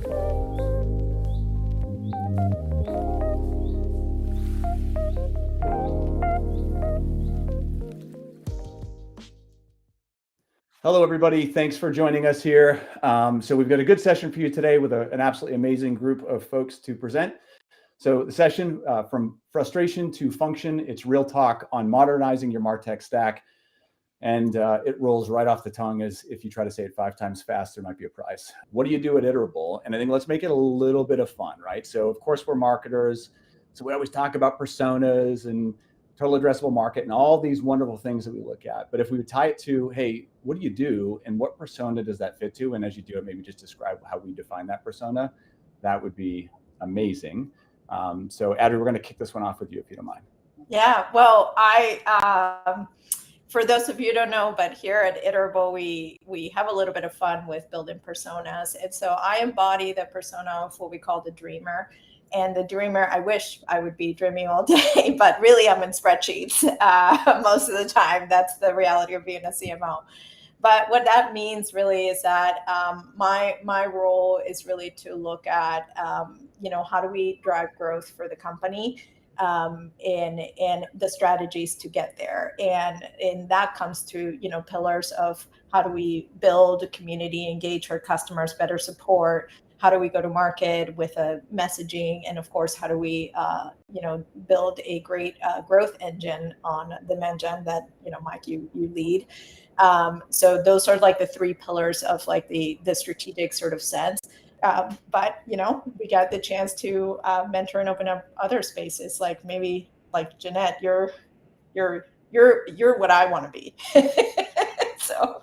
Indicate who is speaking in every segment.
Speaker 1: Hello, everybody. Thanks for joining us here. So we've got a good session for you today with an absolutely amazing group of folks to present. So the session, from frustration to function, it's real talk on modernizing your Martech stack. And it rolls right off the tongue, as if you try to say it 5 times fast, there might be a prize. What do you do at Iterable? And I think let's make it a little bit of fun, right? So of course we're marketers. So we always talk about personas and total addressable market and all these wonderful things that we look at. But if we would tie it to, hey, what do you do and what persona does that fit to? And as you do it, maybe just describe how we define that persona. That would be amazing. So Adri, we're going to kick this one off with you, if you don't mind.
Speaker 2: Yeah, well, for those of you who don't know, but here at Iterable, we have a little bit of fun with building personas. And so I embody the persona of what we call the dreamer. And the dreamer, I wish I would be dreaming all day, but really I'm in spreadsheets most of the time. That's the reality of being a CMO. But what that means really is that my role is really to look at, how do we drive growth for the company, and the strategies to get there. And that comes to, pillars of how do we build a community, engage our customers, better support, how do we go to market with a messaging, and of course, how do we, build a great growth engine on the Mangen that, Mike, you lead. So those are like the 3 pillars of like the strategic sort of sense. But we got the chance to mentor and open up other spaces, like maybe like Jeanette, you're what I want to be. So,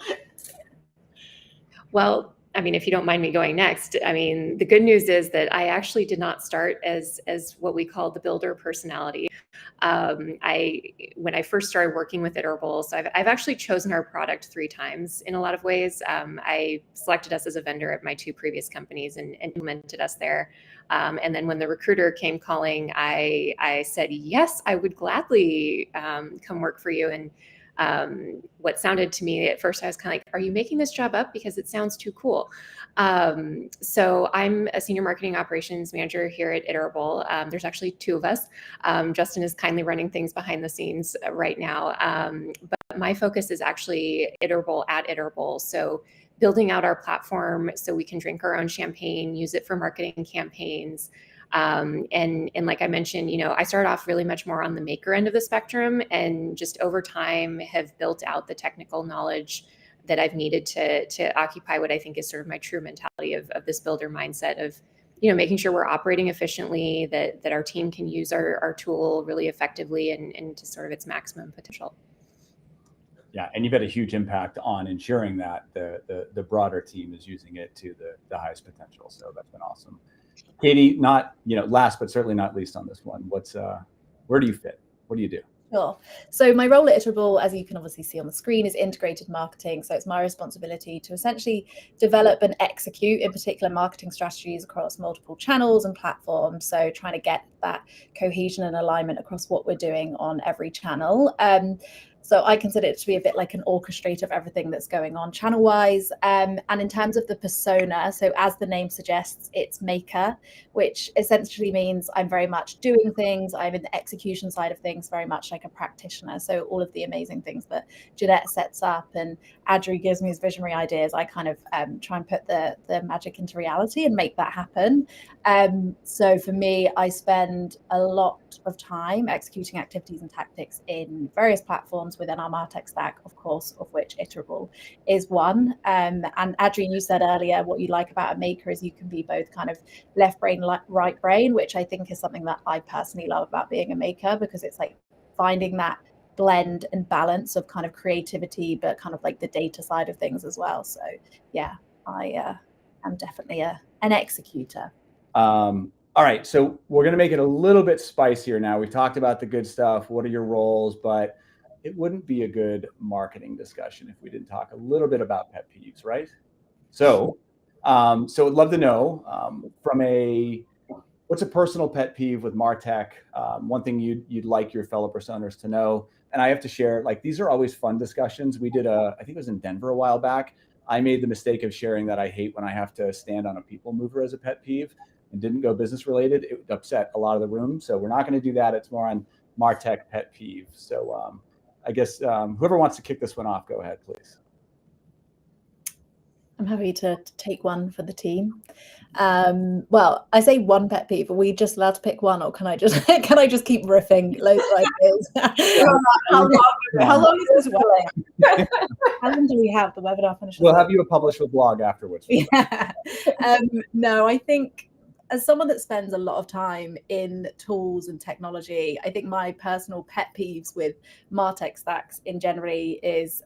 Speaker 3: well, I mean, if you don't mind me going next, I mean, the good news is that I actually did not start as what we call the builder personality. When I first started working with Iterable, so I've actually chosen our product 3 times in a lot of ways. I selected us as a vendor at my 2 previous companies and implemented us there. And then when the recruiter came calling, I said, yes, I would gladly come work for you. And what sounded to me at first, I was kind of like, are you making this job up? Because it sounds too cool. So I'm a senior marketing operations manager here at Iterable. There's actually 2 of us. Justin is kindly running things behind the scenes right now. But my focus is actually Iterable at Iterable. So building out our platform so we can drink our own champagne, use it for marketing campaigns. And like I mentioned, I started off really much more on the maker end of the spectrum, and just over time have built out the technical knowledge that I've needed to occupy what I think is sort of my true mentality of this builder mindset of, making sure we're operating efficiently, that our team can use our tool really effectively and to sort of its maximum potential.
Speaker 1: Yeah, and you've had a huge impact on ensuring that the broader team is using it to the highest potential. So that's been awesome. Katie, not last but certainly not least on this one. Where do you fit? What do you do?
Speaker 4: Sure. So my role at Iterable, as you can obviously see on the screen, is integrated marketing. So it's my responsibility to essentially develop and execute, in particular, marketing strategies across multiple channels and platforms. So trying to get that cohesion and alignment across what we're doing on every channel. So I consider it to be a bit like an orchestrator of everything that's going on channel-wise. And in terms of the persona, so as the name suggests, it's maker, which essentially means I'm very much doing things. I'm in the execution side of things, very much like a practitioner. So all of the amazing things that Jeanette sets up and Adri gives me as visionary ideas, I kind of try and put the magic into reality and make that happen. So for me, I spend a lot of time executing activities and tactics in various platforms within our Martech stack, of course, of which Iterable is one. And Adrian, you said earlier, what you like about a maker is you can be both kind of left brain, right brain, which I think is something that I personally love about being a maker, because it's like finding that blend and balance of kind of creativity, but kind of like the data side of things as well. So yeah, I am definitely an executor.
Speaker 1: All right, so we're going to make it a little bit spicier now. We've talked about the good stuff. What are your roles? But it wouldn't be a good marketing discussion if we didn't talk a little bit about pet peeves, right? So I'd love to know what's a personal pet peeve with Martech? One thing you'd like your fellow personas to know. And I have to share, like, these are always fun discussions. We did I think it was in Denver a while back. I made the mistake of sharing that I hate when I have to stand on a people mover as a pet peeve, and didn't go business related. It upset a lot of the room. So we're not going to do that. It's more on Martech pet peeve. So I guess whoever wants to kick this one off, go ahead, please.
Speaker 4: I'm happy to take one for the team. Well, I say one pet peeve. Are we just allowed to pick one, or can I just keep riffing loads of ideas?
Speaker 2: How long is this webinar?
Speaker 4: How long do we have? The webinar finishes.
Speaker 1: We'll have you publish a blog afterwards.
Speaker 4: Yeah. No, I think as someone that spends a lot of time in tools and technology, I think my personal pet peeves with Martech stacks in generally is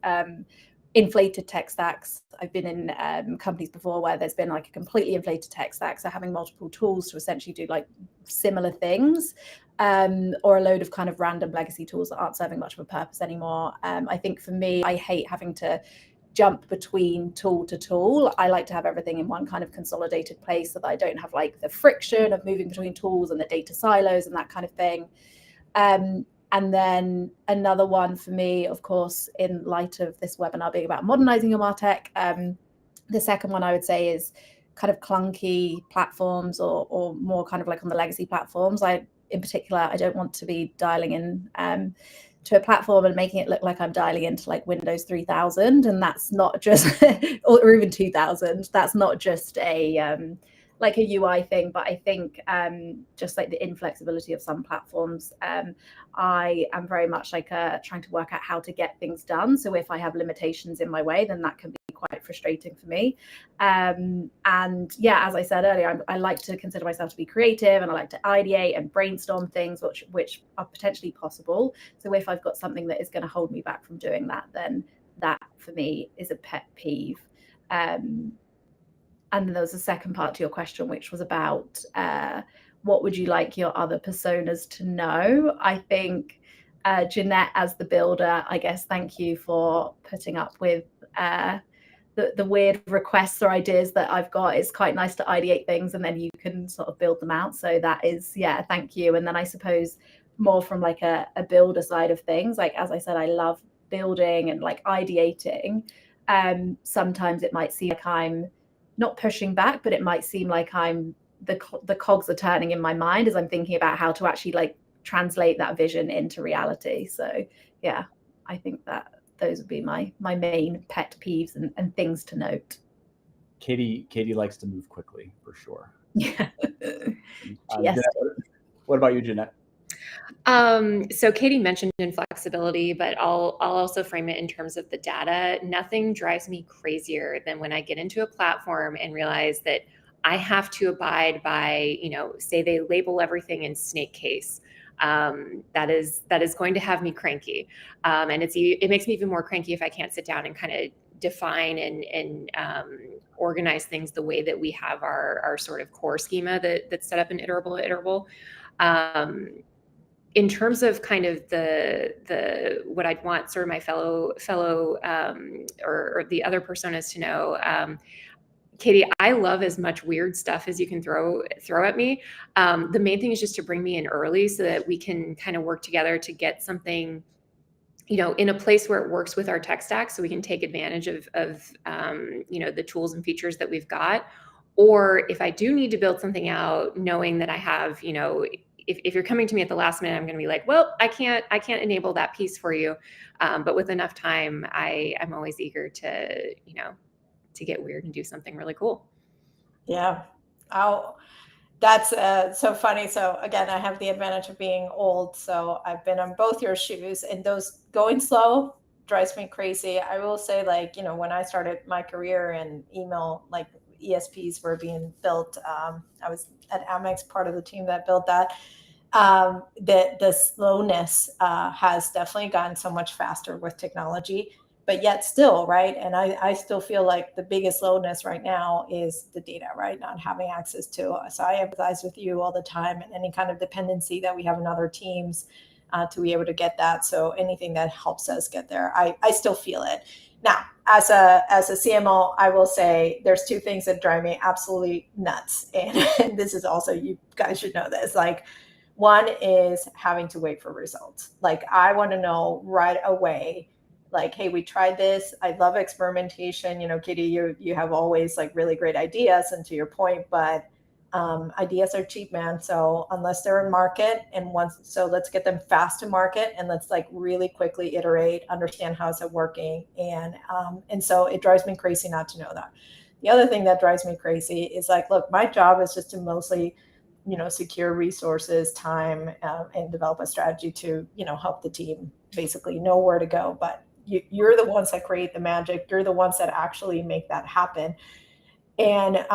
Speaker 4: inflated tech stacks. I've been in companies before where there's been like a completely inflated tech stack, so having multiple tools to essentially do like similar things, or a load of kind of random legacy tools that aren't serving much of a purpose anymore. I think for me, I hate having to jump between tool to tool. I like to have everything in one kind of consolidated place so that I don't have like the friction of moving between tools and the data silos and that kind of thing. And then another one for me, of course, in light of this webinar being about modernizing your Martech, the second one I would say is kind of clunky platforms or more kind of like on the legacy platforms. In particular, I don't want to be dialing in to a platform and making it look like I'm dialing into like Windows 3000, and that's not just, or even 2000. That's not just a like a UI thing, but I think just like the inflexibility of some platforms, I am very much like trying to work out how to get things done. So if I have limitations in my way, then that can be quite frustrating for me. And yeah, as I said earlier, I like to consider myself to be creative, and I like to ideate and brainstorm things which are potentially possible. So if I've got something that is going to hold me back from doing that, then that for me is a pet peeve. And then there was a second part to your question, which was about what would you like your other personas to know? I think Jeanette, as the builder, I guess, thank you for putting up with the weird requests or ideas that I've got. It's quite nice to ideate things and then you can sort of build them out. So that is, yeah, thank you. And then I suppose more from like a builder side of things, like, as I said, I love building and like ideating. Sometimes it might seem like I'm not pushing back, but it might seem like the cogs are turning in my mind as I'm thinking about how to actually like translate that vision into reality. So yeah, I think that those would be my main pet peeves and things to note.
Speaker 1: Katie likes to move quickly, for sure.
Speaker 4: Yeah. Yes.
Speaker 1: What about you, Jeanette?
Speaker 3: So Katie mentioned inflexibility, but I'll also frame it in terms of the data. Nothing drives me crazier than when I get into a platform and realize that I have to abide by, say they label everything in snake case. That is going to have me cranky. And it makes me even more cranky if I can't sit down and kind of define and organize things the way that we have our sort of core schema that's set up in Iterable. In terms of kind of the what I'd want sort of my fellow or the other personas to know, Katie, I love as much weird stuff as you can throw at me. The main thing is just to bring me in early so that we can kind of work together to get something, in a place where it works with our tech stack, so we can take advantage of the tools and features that we've got. Or if I do need to build something out, knowing that I have, if you're coming to me at the last minute, I'm going to be like, well, I can't enable that piece for you. But with enough time, I'm always eager to get weird and do something really cool.
Speaker 2: Yeah. That's so funny. So again, I have the advantage of being old. So I've been on both your shoes, and those going slow drives me crazy. I will say, like, when I started my career in email, like ESPs were being built. I was at Amex, part of the team that built that. The slowness has definitely gotten so much faster with technology, but yet still, right? And I still feel like the biggest slowness right now is the data, right? Not having access to. So I empathize with you all the time, and any kind of dependency that we have in other teams to be able to get that. So anything that helps us get there, I still feel it. Now, as a CMO, I will say there's two things that drive me absolutely nuts. And this is also, you guys should know this. Like, one is having to wait for results. Like, I want to know right away, like, hey, we tried this. I love experimentation. Katie, you have always like really great ideas, and to your point, but ideas are cheap, man. So unless they're in market, so let's get them fast to market, and let's like really quickly iterate, understand how is it working, and so it drives me crazy not to know that. The other thing that drives me crazy is like, look, my job is just to mostly, secure resources, time, and develop a strategy to, help the team basically know where to go. But you're the ones that create the magic. You're the ones that actually make that happen. And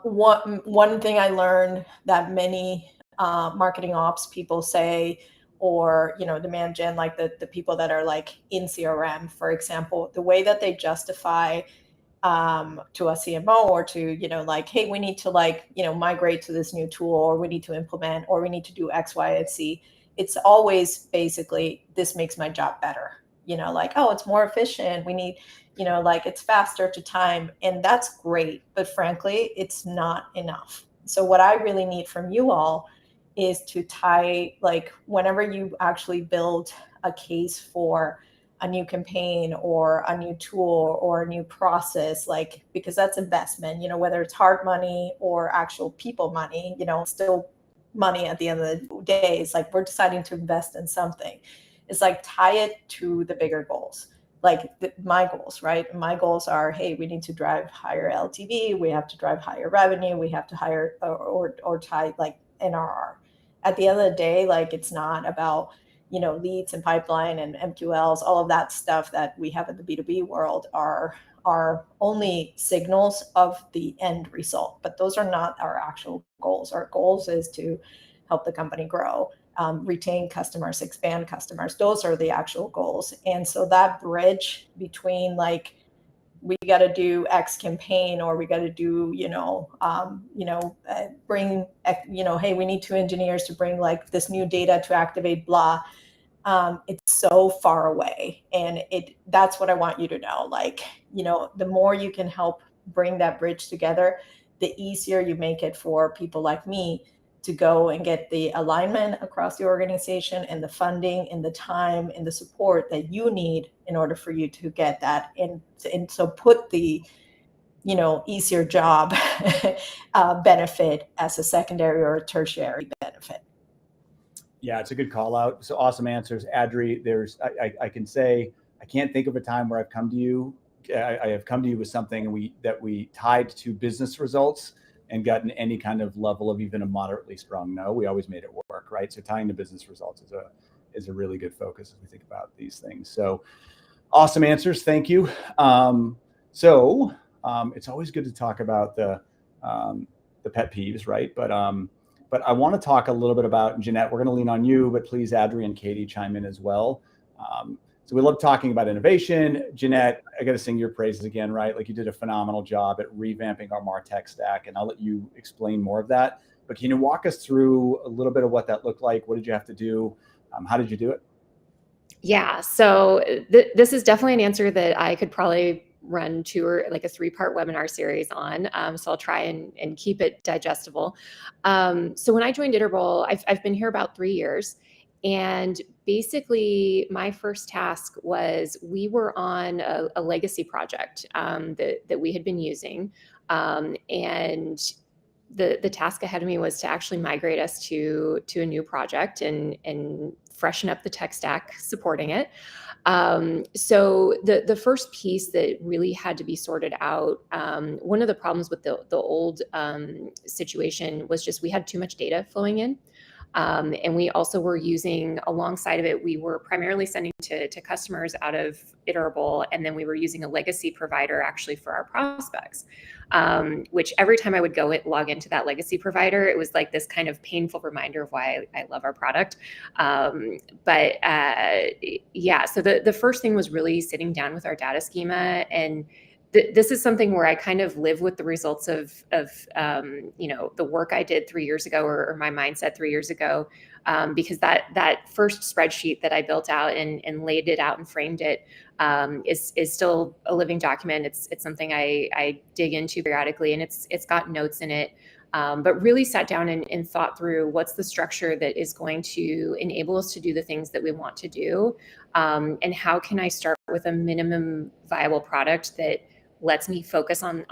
Speaker 2: one thing I learned that many marketing ops people say, or demand gen, like the people that are like in CRM, for example, the way that they justify to a CMO or to, like, hey, we need to migrate to this new tool, or we need to implement, or we need to do X, Y, and Z. It's always basically, this makes my job better. Like, oh, it's more efficient. We need, like it's faster to time. And that's great. But frankly, it's not enough. So what I really need from you all is to tie, like whenever you actually build a case for a new campaign or a new tool or a new process, like, because that's investment, whether it's hard money or actual people money, still money at the end of the day. It's like, we're deciding to invest in something. It's like, tie it to the bigger goals, like my goals, right? My goals are, hey, we need to drive higher LTV. We have to drive higher revenue. We have to hire or tie like NRR. At the end of the day, like, it's not about, leads and pipeline and MQLs, all of that stuff that we have in the B2B world are only signals of the end result, but those are not our actual goals. Our goals is to help the company grow, retain customers, expand customers. Those are the actual goals. And so that bridge between like, we got to do X campaign, or we got to do, bring, hey, we need 2 engineers to bring like this new data to activate blah. It's so far away. And that's what I want you to know. Like, the more you can help bring that bridge together, the easier you make it for people like me to go and get the alignment across the organization, and the funding and the time and the support that you need in order for you to get that. And so put the, easier job benefit as a secondary or a tertiary benefit.
Speaker 1: Yeah, it's a good call out. So awesome answers, Adri. I can say, I can't think of a time where I've come to you. I have come to you with something that we tied to business results and gotten any kind of level of even a moderately strong no. We always made it work, right? So tying to business results is a really good focus as we think about these things. So awesome answers, thank you. It's always good to talk about the pet peeves, right? But I want to talk a little bit about, Jeanette, we're going to lean on you, but please, Adri and Katie, chime in as well. So we love talking about innovation. Jeanette, I got to sing your praises again, right? Like, you did a phenomenal job at revamping our Martech stack, and I'll let you explain more of that. But can you walk us through a little bit of what that looked like? What did you have to do? How did you do it?
Speaker 3: Yeah, so this is definitely an answer that I could probably run 2 or like a 3-part webinar series on. So I'll try and keep it digestible. So when I joined Iterable, I've been here about 3 years. And basically my first task was, we were on a legacy project that we had been using. And the task ahead of me was to actually migrate us to a new project and freshen up the tech stack supporting it. So the first piece that really had to be sorted out, one of the problems with the old situation was just, we had too much data flowing in. And we also were using, alongside of it, we were primarily sending to customers out of Iterable, and then we were using a legacy provider actually for our prospects, which every time I would go log into that legacy provider, it was like this kind of painful reminder of why I love our product. Yeah, so the first thing was really sitting down with our data schema, and this is something where I kind of live with the results of the work I did 3 years ago, or my mindset 3 years ago, because that first spreadsheet that I built out and laid it out and framed it is still a living document. It's something I dig into periodically, and it's got notes in it but really sat down and thought through what's the structure that is going to enable us to do the things that we want to do, and how can I start with a minimum viable product that lets me focus on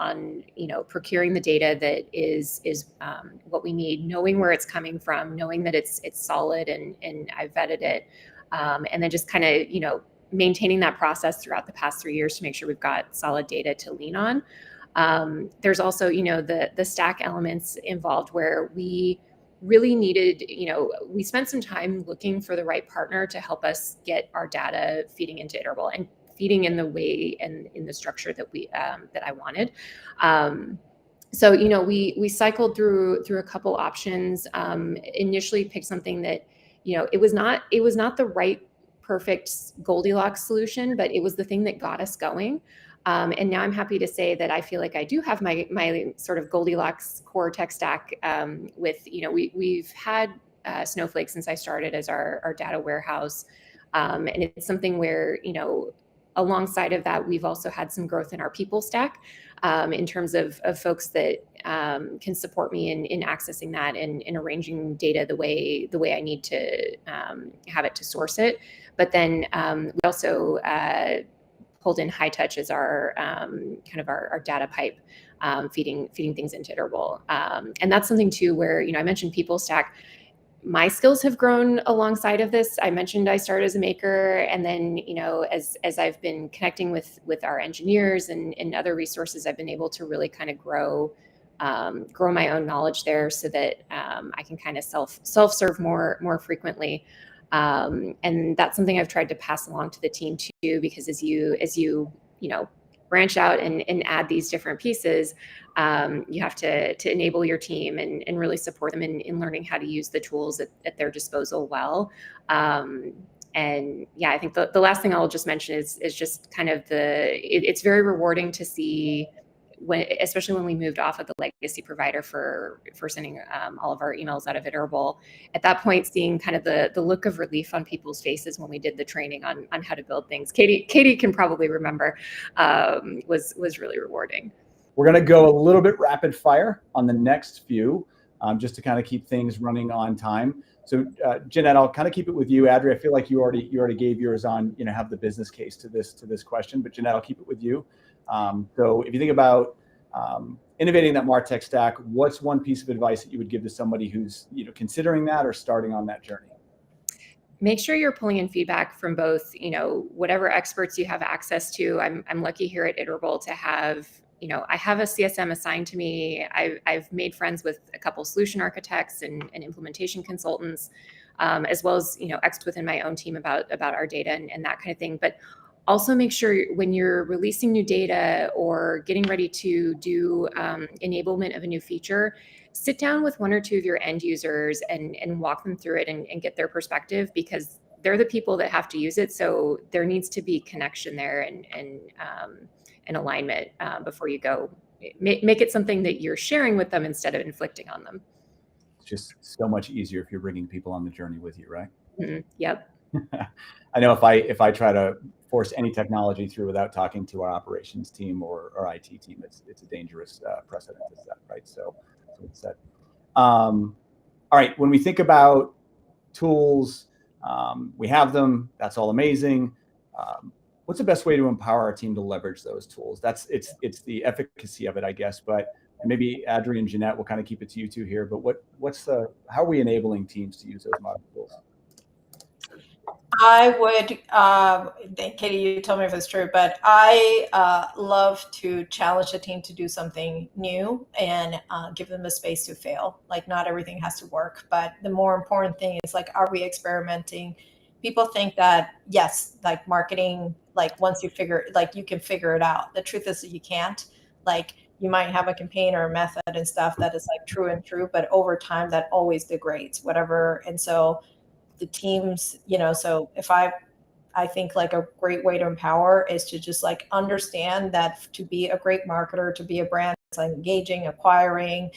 Speaker 3: procuring the data that is what we need, knowing where it's coming from, knowing that it's solid and I've vetted it, and then just kind of maintaining that process throughout the past 3 years to make sure we've got solid data to lean on. There's also the stack elements involved where we really needed, we spent some time looking for the right partner to help us get our data feeding into Iterable and feeding in the way and in the structure that I wanted. So we cycled through a couple options. Initially picked something that it was not the right perfect Goldilocks solution, but it was the thing that got us going. And now I'm happy to say that I feel like I do have my sort of Goldilocks core tech stack. With we've had Snowflake since I started as our data warehouse, and it's something where alongside of that, we've also had some growth in our people stack, in terms of folks that can support me in accessing that and in arranging data the way I need to have it to source it. But then we also pulled in High Touch as our kind of our data pipe, feeding things into Iterable. And that's something too where I mentioned people stack. My skills have grown alongside of this. I mentioned I started as a maker, and then as I've been connecting with our engineers and other resources, I've been able to really kind of grow my own knowledge there, so that I can kind of self-serve more frequently. And that's something I've tried to pass along to the team too, because as you branch out and add these different pieces, you have to enable your team and really support them in learning how to use the tools at their disposal well. And yeah, I think the last thing I'll just mention is just kind of it's very rewarding to see especially when we moved off of the legacy provider for sending all of our emails out of Iterable. At that point, seeing kind of the look of relief on people's faces when we did the training on how to build things. Katie can probably remember, was really rewarding.
Speaker 1: We're going to go a little bit rapid fire on the next few, just to kind of keep things running on time. So Jeanette, I'll kind of keep it with you. Adri, I feel like you already gave yours on, have the business case to this question, but Jeanette, I'll keep it with you. So if you think about innovating that Martech stack, what's one piece of advice that you would give to somebody who's considering that or starting on that journey?
Speaker 3: Make sure you're pulling in feedback from both, whatever experts you have access to. I'm lucky here at Iterable to have, I have a CSM assigned to me. I've made friends with a couple solution architects and implementation consultants, as well as, experts within my own team about our data and that kind of thing. But also make sure when you're releasing new data or getting ready to do enablement of a new feature, sit down with one or two of your end users and walk them through it and get their perspective, because they're the people that have to use it. So there needs to be connection there and alignment before you go. Make it something that you're sharing with them instead of inflicting on them.
Speaker 1: It's just so much easier if you're bringing people on the journey with you, right?
Speaker 3: Mm-hmm. Yep.
Speaker 1: I know if I try to force any technology through without talking to our operations team or our IT team, it's a dangerous precedent to set, right? So it's set. All right, when we think about tools, we have them. That's all amazing. What's the best way to empower our team to leverage those tools? It's the efficacy of it, I guess. But maybe Adri and Jeanette will kind of keep it to you two here. But how are we enabling teams to use those modern tools?
Speaker 2: I would, Katie, you tell me if it's true, but I love to challenge the team to do something new and give them the space to fail. Like, not everything has to work, but the more important thing is, like, are we experimenting? People think that, yes, like marketing, like once you can figure it out. The truth is that you can't. Like, you might have a campaign or a method and stuff that is like true, but over time that always degrades, whatever. And so the teams, so if I think like a great way to empower is to just like understand that to be a great marketer, to be a brand, it's like engaging, acquiring,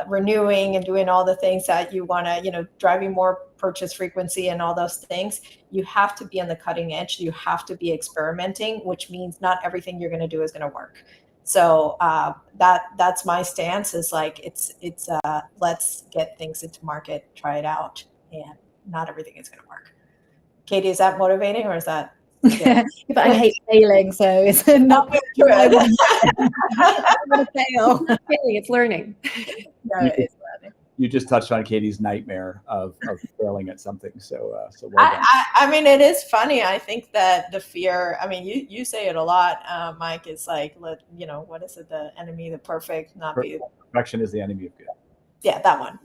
Speaker 2: renewing, and doing all the things that you want to, driving more purchase frequency and all those things. You have to be on the cutting edge. You have to be experimenting, which means not everything you're going to do is going to work. So that's my stance, is like, it's let's get things into market, try it out, and not everything is going to work. Katie, is that motivating, or is that?
Speaker 4: Yeah, but I hate failing, so it's not
Speaker 2: good.
Speaker 4: I want to fail.
Speaker 3: Failing, it's learning.
Speaker 4: No, it is learning.
Speaker 1: You just touched on Katie's nightmare of failing at something. So well done.
Speaker 2: I mean, it is funny. I think that the fear, I mean, you say it a lot, Mike, it's like, what is it? The enemy, the perfect, not be.
Speaker 1: Perfection is the enemy of good.
Speaker 2: Yeah, that one.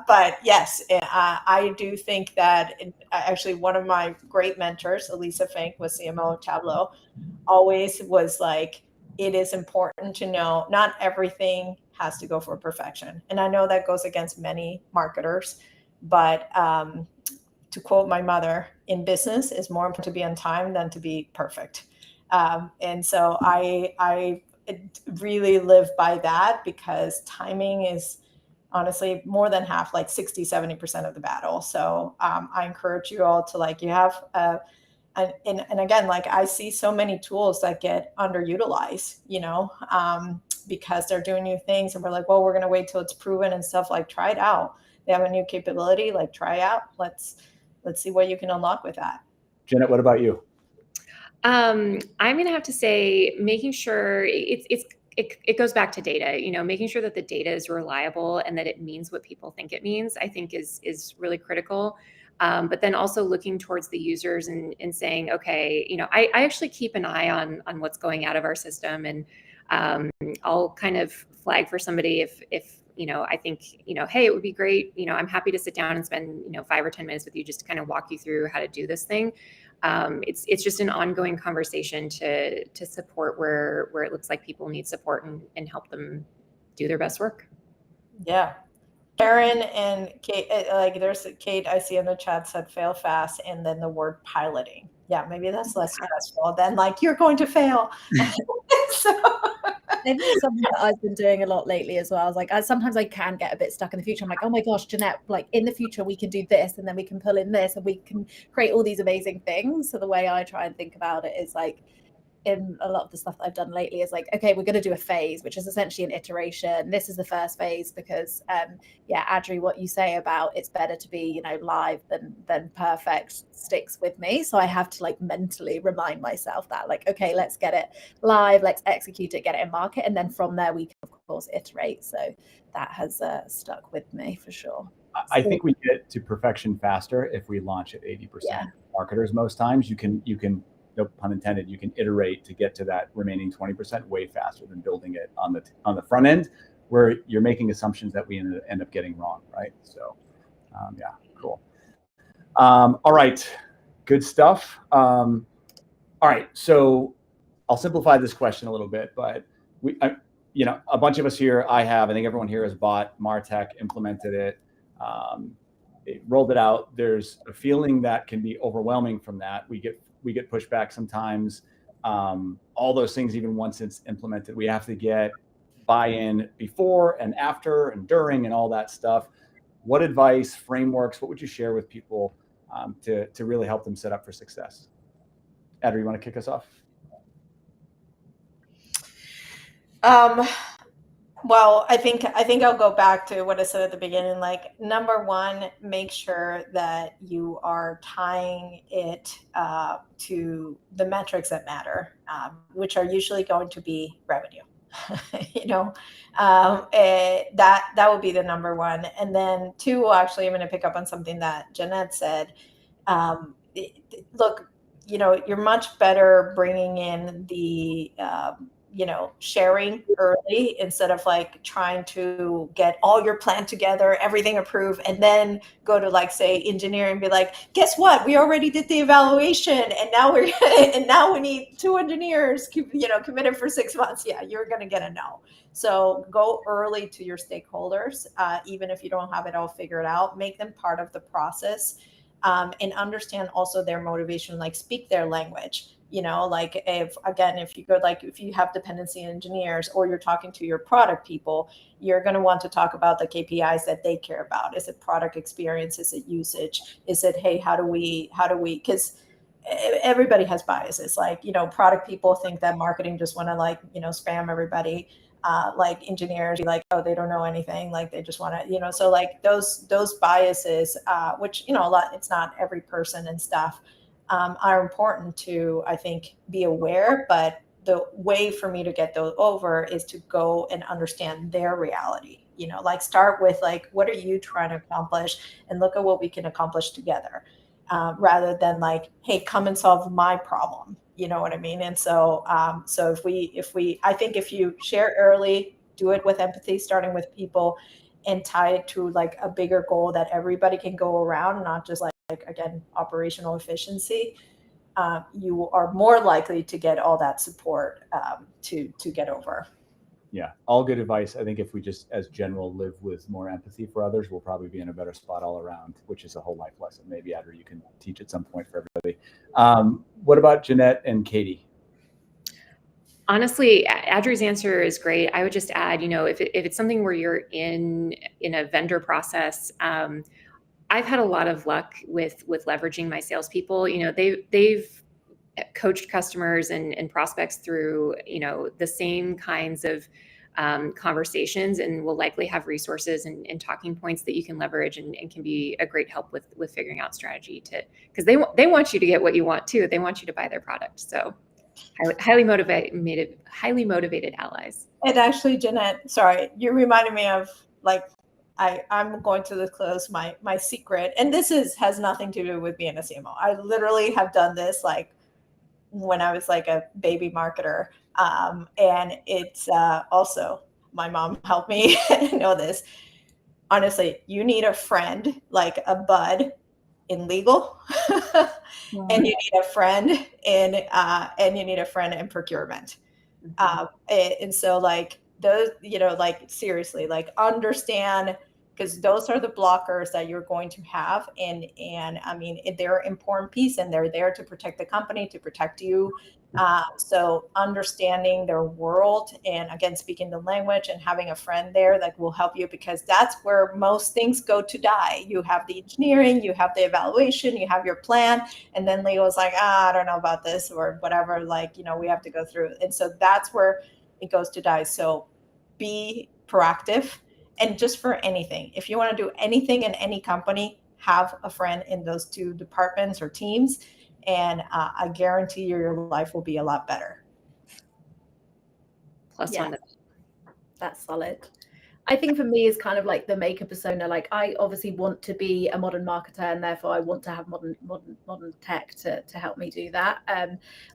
Speaker 2: But yes, I do think that actually one of my great mentors, Elisa Fink, was CMO of Tableau, always was like, it is important to know not everything has to go for perfection. And I know that goes against many marketers, but to quote my mother, in business, it's more important to be on time than to be perfect. And so I really live by that, because timing is honestly more than half, like 60-70% of the battle. So I encourage you all to, like, you have and again, like, I see so many tools that get underutilized, because they're doing new things, and we're like, well, we're going to wait till it's proven and stuff. Like, try it out. They have a new capability, like, try out. Let's see what you can unlock with that.
Speaker 1: Jeanette, what about you?
Speaker 3: I'm going to have to say, making sure it goes back to data, making sure that the data is reliable and that it means what people think it means, I think is really critical. But then also looking towards the users and saying, okay, I actually keep an eye on what's going out of our system, and I'll kind of flag for somebody if I think, hey, it would be great. I'm happy to sit down and spend, 5 or 10 minutes with you just to kind of walk you through how to do this thing. It's just an ongoing conversation to support where it looks like people need support and help them do their best work.
Speaker 2: Yeah. Karen and Kate, like, there's Kate I see in the chat said fail fast, and then the word piloting. Yeah, maybe that's less stressful than like, you're going to fail. So
Speaker 4: Maybe it's something that I've been doing a lot lately as well. I was like, sometimes I can get a bit stuck in the future. I'm like, oh my gosh, Jeanette, like, in the future we can do this, and then we can pull in this, and we can create all these amazing things. So the way I try and think about it is like, in a lot of the stuff that I've done lately is like, okay, we're going to do a phase, which is essentially an iteration. This is the first phase, because Adri, what you say about it's better to be, live than perfect sticks with me. So I have to, like, mentally remind myself that, like, okay, let's get it live, let's execute it, get it in market, and then from there we can of course iterate. So that has stuck with me for sure.
Speaker 1: I think we get to perfection faster if we launch at 80%.
Speaker 4: Yeah.
Speaker 1: Marketers, most times you can, no pun intended, you can iterate to get to that remaining 20% way faster than building it on the front end, where you're making assumptions that we end up getting wrong, right? So yeah, cool. All right, good stuff. All right, so I'll simplify this question a little bit, but a bunch of us here, I think everyone here has bought Martech, implemented it, rolled it out. There's a feeling that can be overwhelming from that. We get pushback sometimes. All those things, even once it's implemented, we have to get buy-in before and after and during and all that stuff. What advice, frameworks, what would you share with people to really help them set up for success? Adri, you want to kick us off?
Speaker 2: Well, I think I'll go back to what I said at the beginning. Like, number one, make sure that you are tying it to the metrics that matter, which are usually going to be revenue. That would be the number one. And then two, actually, I'm going to pick up on something that Jeanette said. Look, you're much better bringing in the sharing early, instead of like trying to get all your plan together, everything approved, and then go to, like, say, engineering and be like, guess what? We already did the evaluation, and now we need 2 engineers, committed for 6 months. Yeah, you're going to get a no. So go early to your stakeholders, even if you don't have it all figured out. Make them part of the process, and understand also their motivation. Like, speak their language. Like, if you have dependency engineers, or you're talking to your product people, you're going to want to talk about the KPIs that they care about. Is it product experience? Is it usage? Is it, hey, how do we, because everybody has biases. Like, product people think that marketing just want to like, spam everybody. Like engineers, like, oh, they don't know anything. Like they just want to, so like those biases, which, a lot, it's not every person and stuff, are important to, I think, be aware. But the way for me to get those over is to go and understand their reality, like start with like, what are you trying to accomplish, and look at what we can accomplish together, rather than like, hey, come and solve my problem. You know what I mean? And so, if we, I think if you share early, do it with empathy, starting with people, and tie it to like a bigger goal that everybody can go around, not just like again, operational efficiency, you are more likely to get all that support to get over.
Speaker 1: Yeah, all good advice. I think if we just, as general, live with more empathy for others, we'll probably be in a better spot all around, which is a whole life lesson. Maybe, Adri, you can teach at some point for everybody. What about Jeanette and Katie?
Speaker 3: Honestly, Adri's answer is great. I would just add, if it's something where you're in a vendor process, I've had a lot of luck with leveraging my salespeople. They've coached customers and prospects through, the same kinds of conversations, and will likely have resources and talking points that you can leverage, and can be a great help with figuring out strategy, because they want you to get what you want too. They want you to buy their product. So highly motivated allies.
Speaker 2: And actually, Jeanette, sorry, you reminded me of like, I'm going to disclose my secret, and this has nothing to do with being a CMO. I literally have done this like when I was like a baby marketer, and it's also, my mom helped me know this. Honestly, you need a friend, like a bud, in legal, and you need a friend in procurement. And so like those, like seriously, like understand, because those are the blockers that you're going to have. And I mean, they're an important piece, and they're there to protect the company, to protect you. So understanding their world, and again, speaking the language and having a friend there that will help you, because that's where most things go to die. You have the engineering, you have the evaluation, you have your plan, and then legal is like, I don't know about this or whatever, like, we have to go through. And so that's where it goes to die. So be proactive. And just for anything, if you want to do anything in any company, have a friend in those two departments or teams, and I guarantee your life will be a lot better.
Speaker 3: Plus one.
Speaker 4: That's solid. I think for me is kind of like the maker persona. Like I obviously want to be a modern marketer, and therefore I want to have modern tech to help me do that.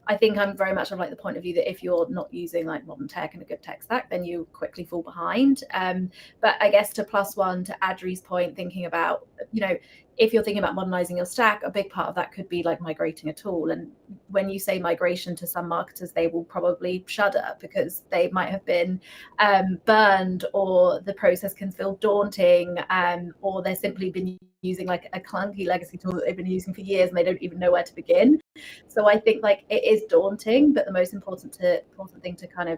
Speaker 4: I think I'm very much of like the point of view that if you're not using like modern tech and a good tech stack, then you quickly fall behind. But I guess to plus one to Adri's point, thinking about, if you're thinking about modernizing your stack, a big part of that could be like migrating a tool. And when you say migration, to some marketers, they will probably shudder because they might have been burned, or the process can feel daunting, or they've simply been using like a clunky legacy tool that they've been using for years and they don't even know where to begin. So I think like it is daunting, but the most important thing to kind of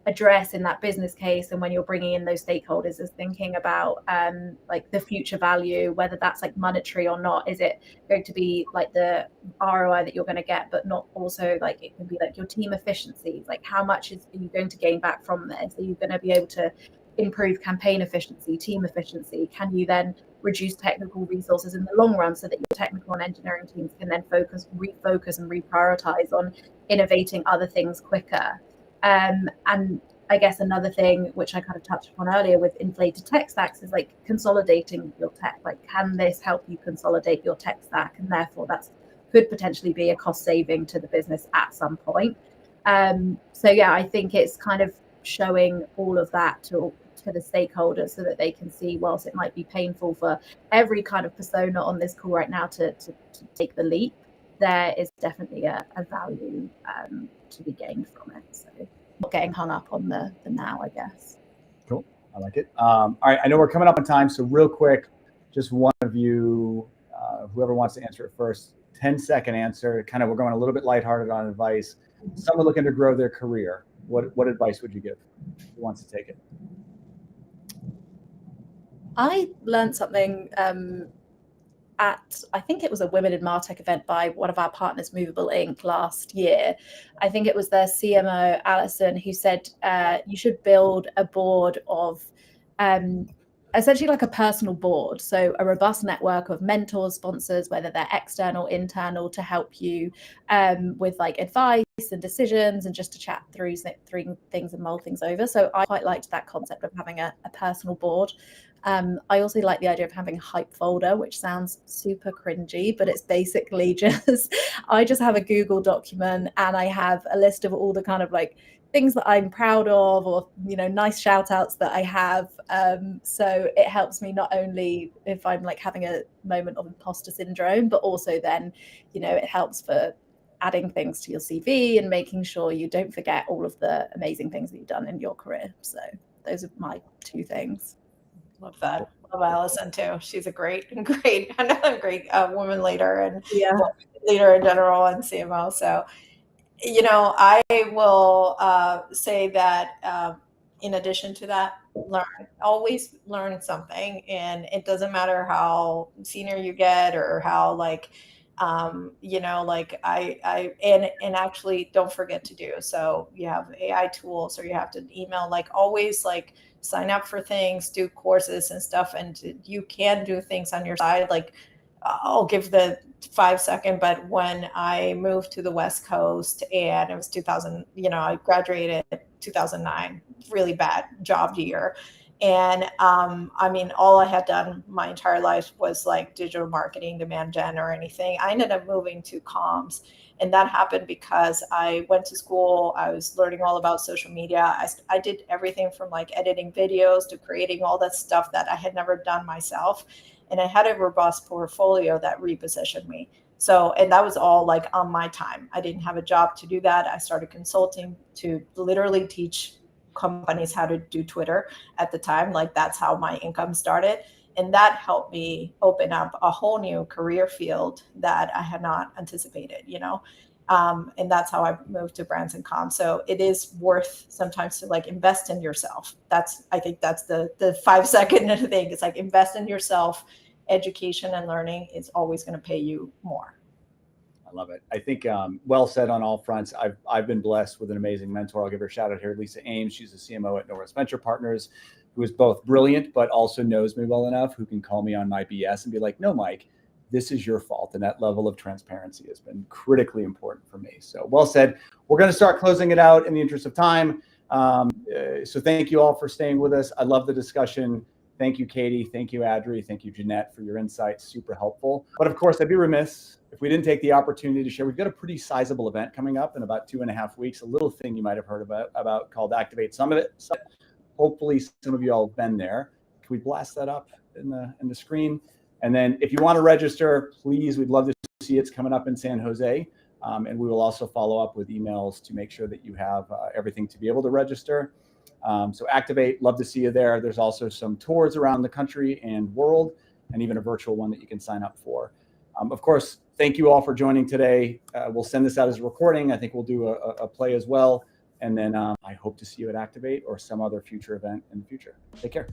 Speaker 4: address in that business case, and when you're bringing in those stakeholders, is thinking about like the future value, whether that's like monetary or not. Is it going to be like the ROI that you're going to get, but not also like it can be like your team efficiency, like how much are you going to gain back from this? Are you going to be able to improve campaign efficiency, team efficiency? Can you then reduce technical resources in the long run, so that your technical and engineering teams can then refocus and reprioritize on innovating other things quicker? And I guess another thing which I kind of touched upon earlier with inflated tech stacks is like consolidating your tech. Like, can this help you consolidate your tech stack? And therefore that could potentially be a cost saving to the business at some point. So yeah, I think it's kind of showing all of that to the stakeholders, so that they can see, whilst it might be painful for every kind of persona on this call right now to take the leap, there is definitely a value to be gained from it. So not getting hung up on the now, I guess.
Speaker 1: Cool. I like it. All right. I know we're coming up on time, so real quick, just one of you, whoever wants to answer it first, 10-second answer. Kind of, we're going a little bit lighthearted on advice. Someone looking to grow their career, what advice would you give? Who wants to take it?
Speaker 4: I learned something at, I think it was a Women in Martech event by one of our partners, Movable Inc. last year. I think it was their CMO, Alison, who said you should build a board of essentially like a personal board. So a robust network of mentors, sponsors, whether they're external, internal, to help you with like advice and decisions and just to chat through things and mull things over. So I quite liked that concept of having a personal board. I also like the idea of having a hype folder, which sounds super cringy, but it's basically just, I just have a Google document and I have a list of all the kind of like things that I'm proud of, or, you know, nice shout outs that I have. So it helps me not only if I'm like having a moment of imposter syndrome, but also then, you know, it helps for adding things to your CV and making sure you don't forget all of the amazing things that you've done in your career. So those are my two things.
Speaker 2: Love that. Love Alison too. She's a great woman leader and leader in general and CMO. So, you know, I will say that in addition to that, always learn something, and it doesn't matter how senior you get or how like, you know, like and actually don't forget to do. So you have AI tools, or you have to email, like always like sign up for things, do courses and stuff, and you can do things on your side. Like I'll give the 5-second, but when I moved to the West Coast and it was 2000, you know, I graduated 2009, really bad job year. And I mean, all I had done my entire life was like digital marketing, demand gen, or anything. I ended up moving to comms. And that happened because I went to school. I was learning all about social media. I did everything from like editing videos to creating all that stuff that I had never done myself. And I had a robust portfolio that repositioned me. So, and that was all like on my time. I didn't have a job to do that. I started consulting to literally teach companies how to do Twitter at the time. Like that's how my income started. And that helped me open up a whole new career field that I had not anticipated, you know? And that's how I moved to brands and comms. So it is worth sometimes to like invest in yourself. I think that's the 5-second thing. It's like invest in yourself. Education and learning is always going to pay you more.
Speaker 1: I love it. I think well said on all fronts. I've been blessed with an amazing mentor. I'll give her a shout out here, Lisa Ames. She's a CMO at Norris Venture Partners, who is both brilliant, but also knows me well enough, who can call me on my BS and be like, no, Mike, this is your fault. And that level of transparency has been critically important for me. So well said. We're going to start closing it out in the interest of time. So thank you all for staying with us. I love the discussion. Thank you, Katie. Thank you, Adri. Thank you, Jeanette, for your insights. Super helpful. But of course, I'd be remiss if we didn't take the opportunity to share. We've got a pretty sizable event coming up in about 2.5 weeks, a little thing you might have heard about called Activate Summit. Hopefully some of you all have been there. Can we blast that up in the screen? And then if you want to register, please, we'd love to see it's coming up in San Jose. And we will also follow up with emails to make sure that you have everything to be able to register. So Activate, love to see you there. There's also some tours around the country and world, and even a virtual one that you can sign up for. Of course, thank you all for joining today. We'll send this out as a recording. I think we'll do a play as well. And then I hope to see you at Activate or some other future event in the future. Take care.